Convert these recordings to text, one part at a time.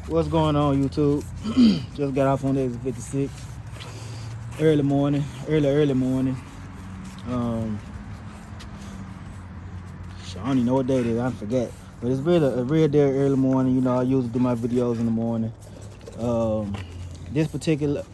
What's going on, YouTube? Just got off on exit 56. Early morning, early morning. Um, I don't even know what day it is. I forget. But it's really a real day early morning. You know, I usually do my videos in the morning. Um, this particular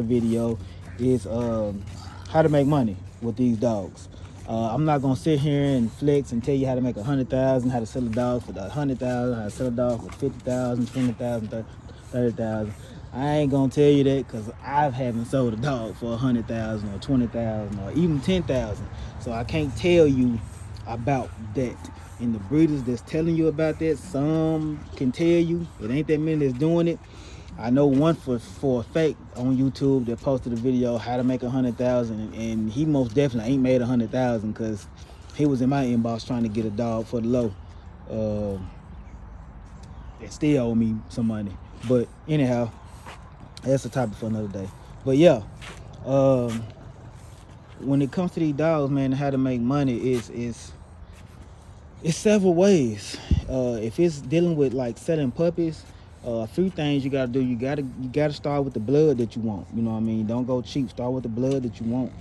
video is how to make money with these dogs. I'm not gonna sit here and flex and tell you how to make 100,000, how to sell a dog for 100,000, how to sell a dog for 50,000, 20,000, 30,000. I ain't gonna tell you that because I haven't sold a dog for 100,000 or 20,000 or even 10,000. So I can't tell you about that. And the breeders that's telling you about that, some can tell you. It ain't that many that's doing it. I know one for a fact on YouTube that posted a video how to make 100,000, and he most definitely ain't made 100,000 because he was in my inbox trying to get a dog for the low. They still owe me some money, but anyhow, that's a topic for another day. But yeah, when it comes to these dogs, man, how to make money is several ways. If it's dealing with like selling puppies, a few things you gotta do. You gotta start with the blood that you want. You know what I mean? Don't go cheap. Start with the blood that you want.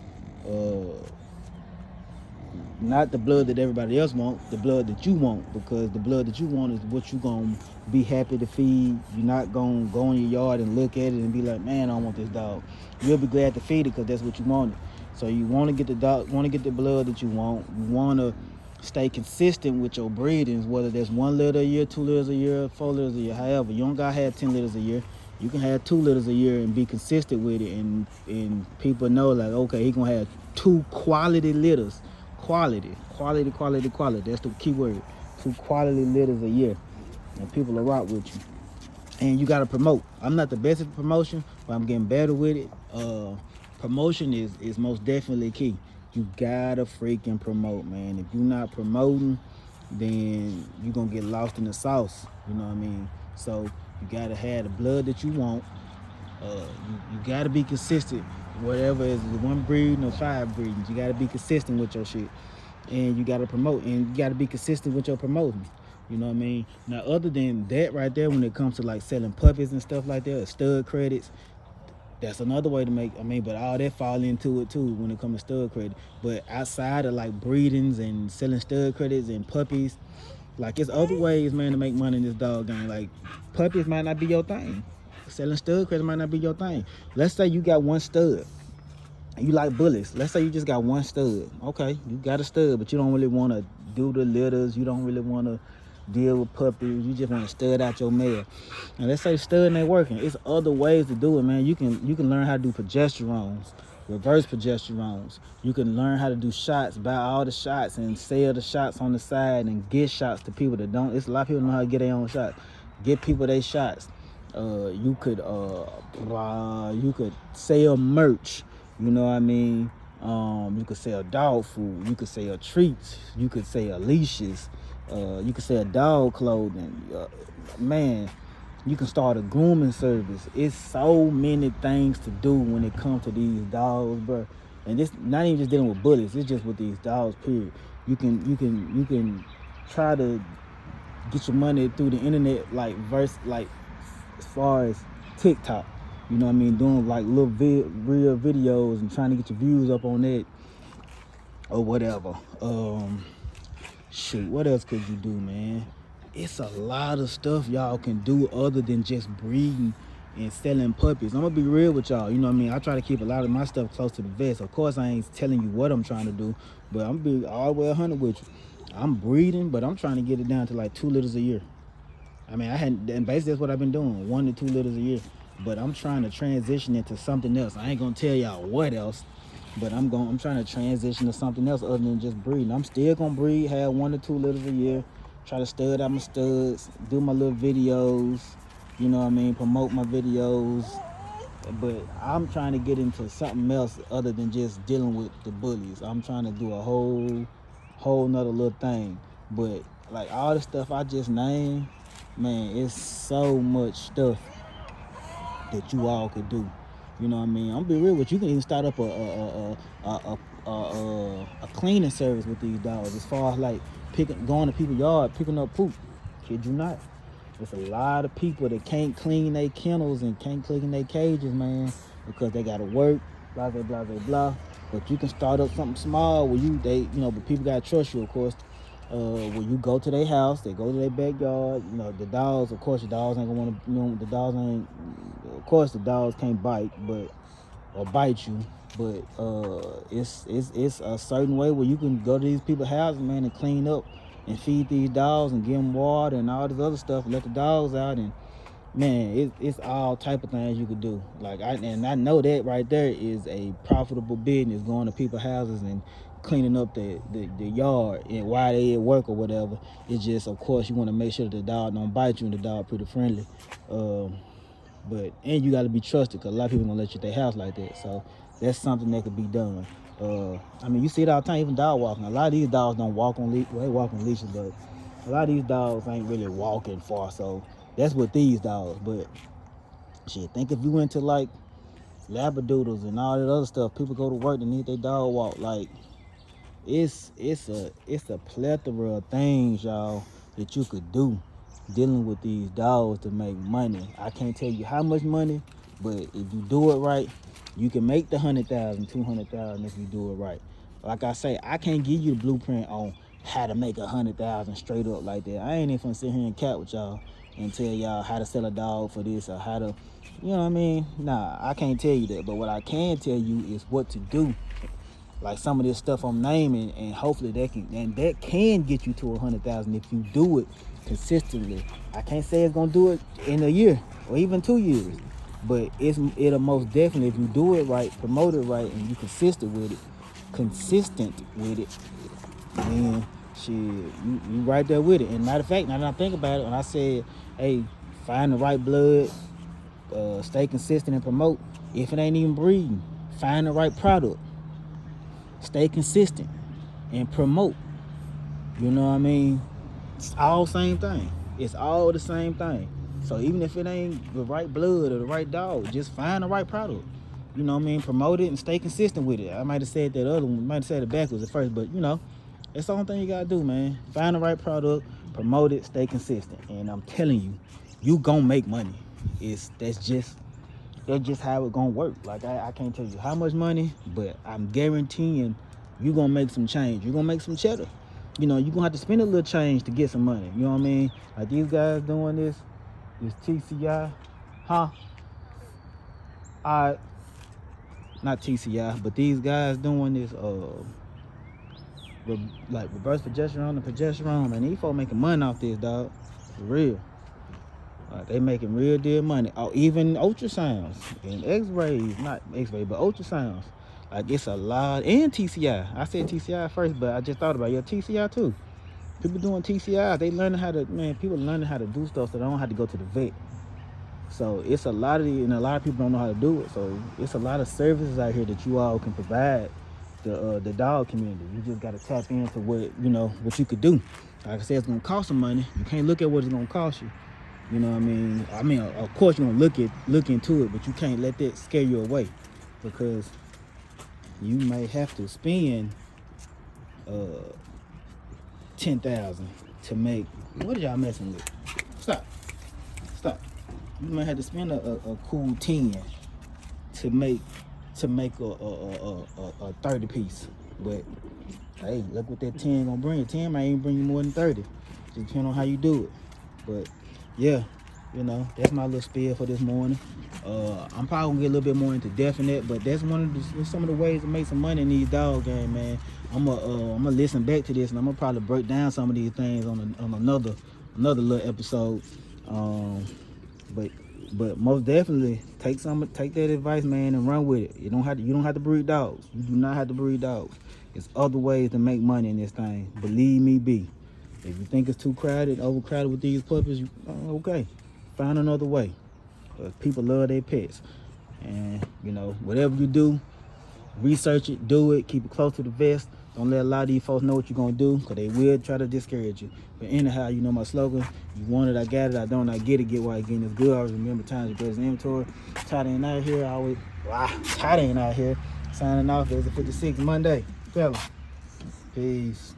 Not the blood that everybody else wants, the blood that you want, because the blood that you want is what you gonna be happy to feed. You're not gonna go in your yard and look at it and be like, man, I want this dog. You'll be glad to feed it because that's what you wanted. So you want to get the dog, want to get the blood that you want. You want to stay consistent with your breedings, whether that's 1 litter a year, 2 litters a year, 4 litters a year. However, you don't gotta have 10 litters a year. You can have 2 litters a year and be consistent with it, and people know like, okay, he gonna have 2 quality litters. Quality. That's the key word. 2 quality litters a year, and people will rock with you. And you gotta promote. I'm not the best at promotion, but I'm getting better with it. Promotion is most definitely key. You gotta freaking promote, man. If you're not promoting, then you're gonna get lost in the sauce. You know what I mean? So you gotta have the blood that you want. You gotta be consistent. Whatever is the 1 breeding or 5 breedings, you gotta be consistent with your shit. And you gotta promote, and you gotta be consistent with your promoting. You know what I mean? Now, other than that right there, when it comes to like selling puppies and stuff like that, or stud credits, that's another way to make, but all that fall into it too when it comes to stud credit. But outside of like breedings and selling stud credits and puppies, like it's other ways, man, to make money in this dog game. Like puppies might not be your thing. Selling stud credits might not be your thing. Let's say you got 1 stud. You like bullies. Let's say you just got 1 stud. Okay, you got a stud, but you don't really want to do the litters. You don't really want to deal with puppies. You just want to stud out your male. And let's say stud ain't working. It's other ways to do it, man. You can learn how to do progesterones, reverse progesterones. You can learn how to do shots, buy all the shots and sell the shots on the side and get shots to people that don't. It's a lot of people know how to get their own shots. Get people their shots. You could sell merch. You know what I mean? You could sell dog food. You could sell treats. You could sell leashes. You could sell dog clothing. Man, you can start a grooming service. It's so many things to do when it comes to these dogs, bro. And this not even just dealing with bullies. It's just with these dogs. Period. You can try to get your money through the internet, like as far as TikTok. You know what I mean? Doing like little real videos and trying to get your views up on that or whatever. Shoot, what else could you do, man? It's a lot of stuff y'all can do other than just breeding and selling puppies. I'm gonna be real with y'all. You know what I mean? I try to keep a lot of my stuff close to the vest. Of course, I ain't telling you what I'm trying to do, but I'm gonna be all the way 100 with you. I'm breeding, but I'm trying to get it down to like 2 litters a year. And basically that's what I've been doing, 1 to 2 litters a year. But I'm trying to transition into something else. I ain't gonna tell y'all what else, but I'm trying to transition to something else other than just breeding. I'm still gonna breed, have 1 to 2 litters a year, try to stud out my studs, do my little videos, you know what I mean, promote my videos. But I'm trying to get into something else other than just dealing with the bullies. I'm trying to do a whole nother little thing. But like all the stuff I just named, man, it's so much stuff that you all could do. You know what I mean? I'm gonna be real with you. You can even start up a cleaning service with these dogs. As far as like going to people's yard, picking up poop. Kid you not. There's a lot of people that can't clean their kennels and can't clean their cages, man, because they gotta work, blah blah blah blah blah. But you can start up something small where but people gotta trust you, of course. When you go to their house, they go to their backyard. The dogs, of course, the dogs ain't gonna want to. The dogs ain't. Of course, the dogs can't bite, or bite you. But it's a certain way where you can go to these people's houses, man, and clean up and feed these dogs and give them water and all this other stuff. And let the dogs out, and man, it's all type of things you could do. I know that right there is a profitable business, going to people's houses and cleaning up the yard and while they at work or whatever. It's just, of course, you want to make sure that the dog don't bite you and the dog pretty friendly. And you got to be trusted, because a lot of people gonna let you at their house like that. So that's something that could be done. You see it all the time, even dog walking. A lot of these dogs don't walk on leashes. Well, they walk on leashes, but a lot of these dogs ain't really walking far. So that's what these dogs. But shit, think if you went to like Labradoodles and all that other stuff, people go to work and need their dog walk. Like it's a plethora of things, y'all, that you could do dealing with these dogs to make money. I can't tell you how much money, but if you do it right, you can make the 100,000, 200,000 if you do it right. Like I say, I can't give you the blueprint on how to make 100,000 straight up like that. I ain't even gonna sit here and cat with y'all and tell y'all how to sell a dog for this or how to, you know what I mean? Nah, I can't tell you that. But what I can tell you is what to do. Like some of this stuff I'm naming, and hopefully that can get you to 100,000 if you do it consistently. I can't say it's gonna do it in a year or even 2 years, but it'll most definitely, if you do it right, promote it right, and you consistent with it, then shit, you right there with it. And matter of fact, now that I think about it, when I said, hey, find the right blood, stay consistent and promote. If it ain't even breeding, find the right product, stay consistent and promote. You know what I mean? It's all same thing. It's all the same thing. So even if it ain't the right blood or the right dog, just find the right product. You know what I mean? Promote it and stay consistent with it. I might have said that other one, might have said it backwards at first, but that's the only thing you gotta do, man. Find the right product, promote it, stay consistent. And I'm telling you, you gonna make money. That's just how it gonna work. Like I can't tell you how much money, but I'm guaranteeing you gonna make some change. You're gonna make some cheddar. You're gonna have to spend a little change to get some money. You know what I mean? Like these guys doing this TCI, not TCI, but these guys doing this like reverse progesterone and progesterone, and these folks making money off this, dog. For real. They making real deal money. Oh, even ultrasounds and x-rays, not x-ray, but ultrasounds. Like it's a lot. And TCI. I said TCI first, but I just thought about TCI too. People doing TCI, people learning how to do stuff so they don't have to go to the vet. So it's a lot and a lot of people don't know how to do it. So it's a lot of services out here that you all can provide the dog community. You just got to tap into what you could do. Like I said, it's gonna cost some money. You can't look at what it's gonna cost you. You know what I mean? Of course you're gonna look into it, but you can't let that scare you away, because you may have to spend 10,000 to make. What are y'all messing with? Stop. You might have to spend a cool 10 to make a 30 piece. But hey, look what that 10 gonna bring. 10 might even bring you more than 30. Just depending on how you do it. But yeah, that's my little spiel for this morning. I'm probably gonna get a little bit more into depth in that, but that's some of the ways to make some money in these dog games, man. I'm gonna listen back to this, and I'm gonna probably break down some of these things on another little episode. But most definitely take that advice, man, and run with it. You don't have to breed dogs. You do not have to breed dogs. There's other ways to make money in this thing. Believe me, B. If you think it's too overcrowded with these puppies, okay, find another way. People love their pets, and whatever you do, research it, do it, keep it close to the vest. Don't let a lot of these folks know what you're gonna do, because they will try to discourage you. But anyhow, my slogan: you want it, I got it. I don't, I get it. Get why again is good. Always remember, times your greatest inventory. Todd ain't out here. Todd ain't out here. Signing off. There's a 56 Monday, fella. Peace.